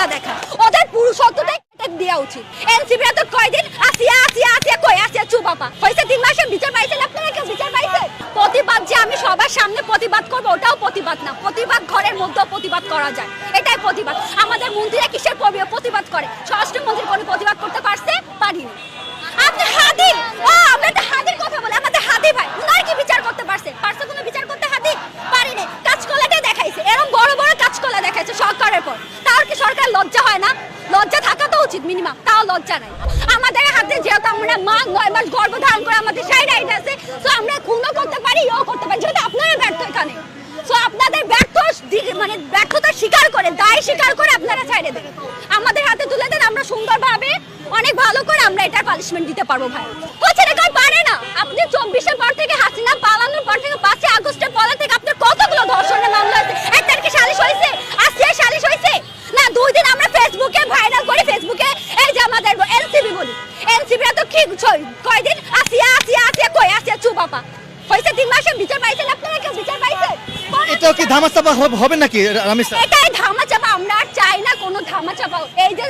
কাঁচকলা দেখা, ওদের পুরুষত্বটাই দেওয়া উচিত। এনসিপিরা তো কয়দিন আসিয়া আসিয়া আসিয়া কই আসিয়া চুপাপা হয়েছে 3 মাসে বিচার পাইছেন আপনারা? কেউ বিচার পাইছেন? প্রতিবাদ যে আমি সবার সামনে প্রতিবাদ করবো ওটাও প্রতিবাদ না, প্রতিবাদ ঘরের মধ্যেও প্রতিবাদ করা যায়, এটাই প্রতিবাদ। আমাদের মন্ত্রীরা কিসের প্রতিবাদ করে? স্বরাষ্ট্রমন্ত্রী কোনো প্রতিবাদ করতে পারছে? পারিনি। আপনি হাদি, আমরা তো হাদির কথা বলি, আমাদের হাদি ভাই উনার কি বিচার করতে পারছে? পারছে কোনো বিচার করতে? হাদি পারিনি। কাঁচকলাটা দেখাইছে, এরকম বড় বড় কাঁচকলা দেখাইছে সরকারের পর, তার কি সরকার লজ্জা হয় না? লজ্জা থাকা তো উচিত মিনিমাম, তাও লজ্জা নাই। আমাদের হাতে যেহেতু আমরা মা 9 মাস গর্ভ ধারণ করে আমাদের সেই রাইট আছে, তো আমরা খুনও করতে পারি, ইও করতে পারি, যেহেতু আপনারা ব্যর্থ এখানে। তো আপনাদের মানে ব্যর্থতা স্বীকার করে, দায় স্বীকার করে আপনারা ছাইড়ে দেন, আমাদের হাতে তুলে দেন, আমরা সুন্দরভাবে অনেক ভালো করে আমরা এটার পানিশমেন্ট দিতে পারবো ভাই। হচ্ছে না কেউ পারে না। আপনি 24-এর পর থেকে হাসিনা পালানোর পর থেকে 5 আগস্টের পর থেকে আপনার কতগুলো ধর্ষণের মামলা আছে? একটা কি সালিশ হয়েছে? আসিয়া সালিশ হয়েছে না? 2 দিন আমরা ফেসবুকে ভাইরাল করি, ফেসবুকে এই যে আমাদের এনসিপি বলি, এনসিপিরা তো কি কয়দিন আসিয়া আসিয়া আসিয়া কই আসিয়া চুপাপা হয়েছে 3 মাসে বিচার পাইছেন আপনারা? কেউ বিচার পাইছেন? এটাও কি ধামাচাপা হবে নাকি রামিসা? এটাই ধামাচাপা, আমরা আর চাই না কোনো ধামাচাপা। এই যে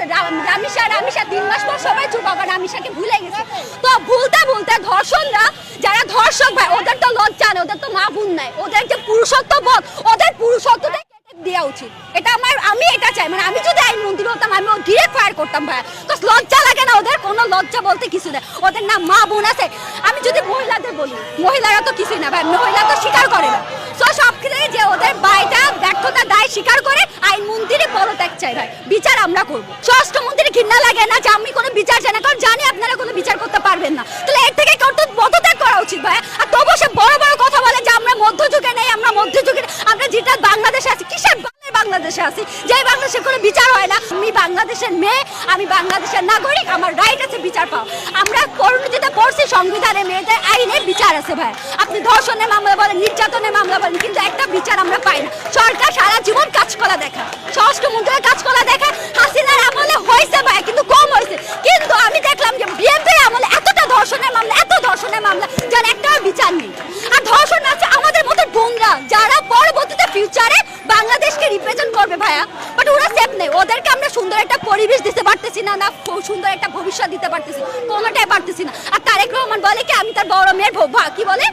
রামিসা 3 মাস পর সবাই চুপাপা, রামিসাকে ভুলে গেছে। তো ভুলতে ভুলতে ধর্ষণরা যারা ধর্ষক ভাই ওদের তো লজ্জা নেই, ওদের তো মা বোন নাই, ওদের যে পুরুষত্ব বোধ, ওদের পুরুষত্বটাই দেওয়া উচিত। এটা আমি এটা চাই, মানে আমি যদি আইনমন্ত্রী হতাম আমি ডিরেক্ট ফায়ার করতাম ভাই। তো লজ্জা লাগে না? ওদের কোনো লজ্জা বলতে কিছু নেই, ওদের না মা বোন আছে। আমি যদি মহিলাদের বলি, মহিলারা তো কিছুই না ভাই, মহিলা তো স্বীকার করে না। তো সব ক্ষেত্রে যে ওদের বাইটা ব্যর্থতা দায় স্বীকার করে আইনমন্ত্রী পদত্যাগ চাই ভাই, বিচার আমরা করবো। স্বরাষ্ট্রমন্ত্রীর ঘৃণা লাগে না যে আমি কোনো বিচার চাই না, কারণ জানি আপনারা কোনো বিচার করতে পারবেন না, তাহলে এর থেকে পদত্যাগ করা উচিত ভাই। আর তবু সে বড় বড় কথা বলে যে আমরা মধ্যযুগে নেই, আমরা মধ্যযুগে, আমরা যেটা বাংলাদেশে আছি, কিসের বাংলাদেশে আছি যে বাংলাদেশে কোনো বিচার হয় না? আমি বাংলাদেশের মেয়ে, আমি বাংলাদেশের নাগরিক, আমার রাইট আছে বিচার পাও। আমরা পরিণতিতে পড়ছি সংবিধানে, মেয়েদের আইনে বিচার আছে ভাই। আপনি ধর্ষণের মামলা বলেন, নির্যাতনের মামলা বলেন, কিন্তু একটা বিচার আমরা পাই না। সরকার সারা জীবন কাজকলা দেখা, স্বরাষ্ট্রমন্ত্রীর কাজকলা দেখা। হাসিনার আমলে হয়েছে ভাই, কিন্তু কম হয়েছে। কিন্তু আমি দেখলাম যে বিএনপির আমলে এতটা ধর্ষণের মামলা, এত ধর্ষণের মামলা, যার একটা বিচার নেই। আর ধর্ষণ আছে আমাদের মতো বোনরা, যারা পরবর্তীতে ফিউচারে বাংলাদেশকে রিপ্রেজেন্ট করবে ভাইয়া, বাট ওরা সেফ নেই। ওদেরকে আমরা সুন্দর একটা পরিবেশ দিতে পারতেছি না, না সুন্দর একটা ভবিষ্যৎ দিতে পারতেছি, কোনোটাই পারতেছি না। আর তারেক রহমান বলে কি আমি তার বড় মেয়ের কি বলে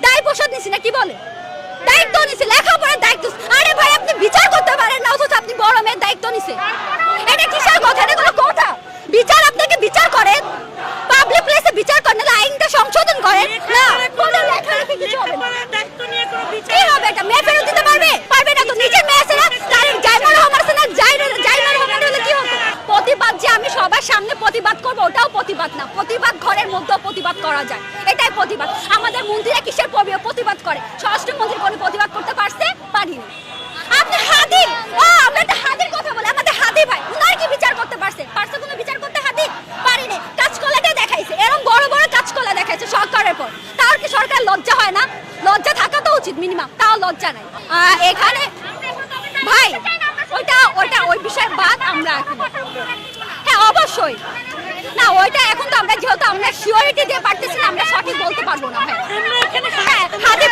দায় প্রসাদ নিছি না, কি বলে দায়িত্ব নিছে, লেখাপড়ার দায়িত্ব। আরে ভাই আপনি বিচার করতে পারেন না, অথচ আপনি বড় মেয়ের দায়িত্ব নিছে, এটা কিসের কথা? এটা কোনো কথা? বিচার আপনাকে বিচার করেন, পাবলিক প্লেসে বিচার করেন, না আইনটা সংশোধন করেন না, কোনো লেখালেখি কিছু হবে না। কি হবে? এটা মেয়ে ফেরত দিতে পারবে? পারবে না তো। নিজের মেয়ে আছে না, তার জাইমা রহমান আছে না, জাইমা রহমান হলে কি হতো? প্রতিবাদ যে আমি সবার সামনে প্রতিবাদ করবো ওটাও প্রতিবাদ না, প্রতিবাদ ঘরের মধ্যেও প্রতিবাদ করা যায়, এটাই প্রতিবাদ। আমাদের মন্ত্রীরা কিসের প্রতিবাদ করে? স্বরাষ্ট্রমন্ত্রী কোনো প্রতিবাদ করতে পারছে? পারিনি। আপনি হাদি, আমরা তো হাদির কথা বলি, আমাদের হাদি ভাই উনার কি বিচার করতে পারছে? পারছে কোনো বিচার করতে? হাদি পারিনি। কাঁচকলাটা দেখাইছে, এরকম বড় বড় কাঁচকলা দেখাইছে সরকারের পর, তার কি সরকার লজ্জা হয় না? লজ্জা থাকা তো উচিত মিনিমাম, তাও লজ্জা নাই। এখানে ভাই ওই বিষয়ে বাদ আমরা, হ্যাঁ অবশ্যই না, ওইটা এখন তো আমরা যেহেতু আমরা সিওরিটি দিয়ে পারতেছি না, আমরা সঠিক বলতে পারবো না ভাই। হ্যাঁ হাদি